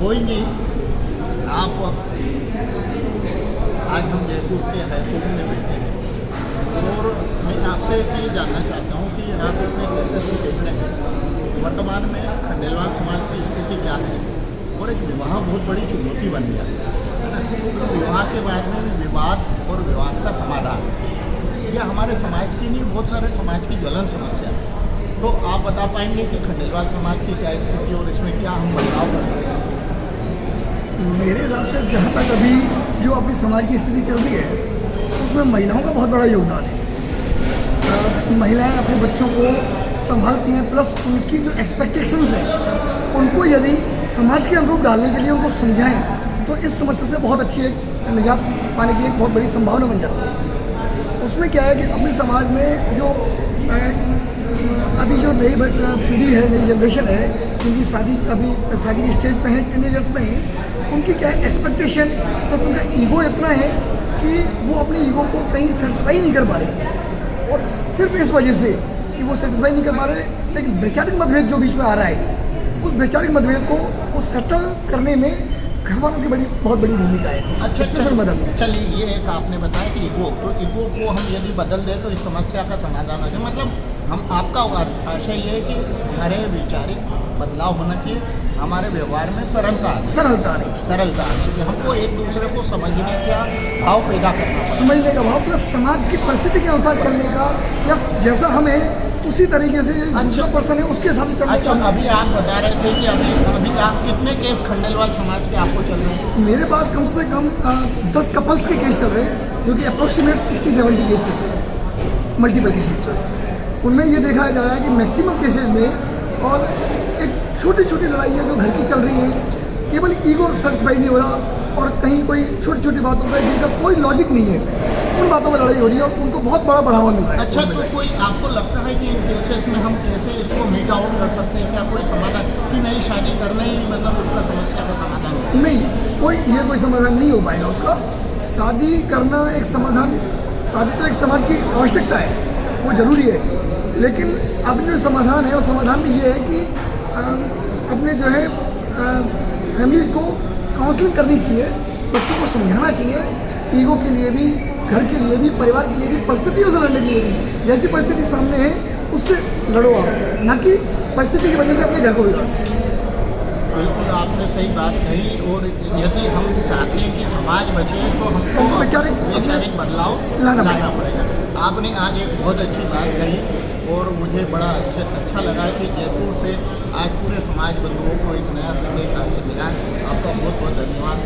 कोई नहीं, आप आज हम जयपुर के हाईकोर्ट में बैठे हैं और मैं आपसे ये जानना चाहता हूँ कि आप अपने केसेस को देख रहे हैं, वर्तमान में खंडेलवाल समाज की स्थिति क्या है और एक विवाह बहुत बड़ी चुनौती बन गया है ना। तो विवाह के बाद में भी विवाद और विवाद का समाधान, यह हमारे समाज की नहीं, बहुत सारे समाज की ज्वलन समस्या है। तो आप बता पाएंगे कि खंडेलवाल समाज की क्या स्थिति और इसमें क्या हम बदलाव कर सकते हैं? मेरे हिसाब से जहाँ तक अभी जो अपनी समाज की स्थिति चल रही है उसमें महिलाओं का बहुत बड़ा योगदान है। महिलाएं अपने बच्चों को संभालती हैं, प्लस उनकी जो एक्सपेक्टेशंस हैं उनको यदि समाज के अनुरूप डालने के लिए उनको समझाएं तो इस समस्या से बहुत अच्छी एक निजात पाने की एक बहुत बड़ी संभावना बन जाती है। उसमें क्या है कि अपने समाज में जो अभी जो नई पीढ़ी है, नई जनरेशन है, जिनकी शादी अभी शादी के स्टेज पे है, टीनेजर्स में है, उनकी क्या है एक्सपेक्टेशन, बस उनका ईगो इतना है कि वो अपने ईगो को कहीं सेटिस्फाई नहीं कर पा रहे और सिर्फ इस वजह से कि वो सेटिस्फाई नहीं कर पा रहे, लेकिन वैचारिक मतभेद जो बीच में आ रहा है उस वैचारिक मतभेद को वो सेटल करने में घर वालों की बहुत बड़ी भूमिका है। अच्छा, स्पेशल मदद से चलिए, ये एक आपने बताया कि ईगो, तो ईगो को हम यदि बदल दें तो इस समस्या का समाधान हो जाए। मतलब हम आपका आशय ये है कि हमारे वैचारिक बदलाव होना चाहिए, हमारे व्यवहार में सरलता आनी चाहिए, हमको एक दूसरे को समझने का भाव पैदा करना, समझने का भाव, प्लस समाज की परिस्थिति के अनुसार चलने का, या जैसा हमें उसी तरीके से दूसरा पर्सन है उसके हिसाब से चलने का। अभी आप बता रहे थे कि अभी आप कितने केस खंडेलवाल समाज के आपको चल रहे हैं? मेरे पास कम से कम 10 कपल्स के केस चल रहे हैं, जो कि अप्रोक्सीमेट 60-70 केसेज हैं, मल्टीपल केसेज हैं। उनमें ये देखा जा रहा है कि मैक्सिमम केसेज में और एक छोटी छोटी लड़ाइयाँ जो घर की चल रही हैं, केवल ईगो सेटिस्फाई नहीं हो रहा और कहीं कोई छोटी छोटी बातों पर जिनका कोई लॉजिक नहीं है उन बातों में लड़ाई हो रही है और उनको बहुत बड़ा बढ़ावा मिल रहा है। अच्छा, तो कोई आपको लगता है कि इन केसेस में हम कैसे इसको मीट आउट कर सकते हैं? क्या कोई समाधान कि नहीं, शादी करना ही मतलब उसका समस्या का समाधान हो? नहीं, कोई समाधान नहीं हो पाएगा उसका। शादी करना एक समाधान, शादी तो एक समाज की आवश्यकता है, वो ज़रूरी है, लेकिन अब जो समाधान है वो समाधान में ये है कि अपने जो है फैमिली को काउंसलिंग करनी चाहिए, बच्चों को समझाना चाहिए, ईगो के लिए भी, घर के लिए भी, परिवार के लिए भी, परिस्थितियों से लड़ने के लिए भी। जैसी परिस्थिति सामने है उससे लड़ो आप, ना कि परिस्थिति की वजह से अपने घर को बिगाड़ो। बिल्कुल आपने सही बात कही, और यदि हम चाहते हैं कि समाज बचे तो हमको वैचारिक बदलाव लाना पड़ेगा। आपने आज एक बहुत अच्छी बात कही और मुझे बड़ा अच्छा लगा कि जयपुर से आज पूरे समाज बंधुओं को एक नया संदेश आपसे मिला है। आपका बहुत बहुत धन्यवाद।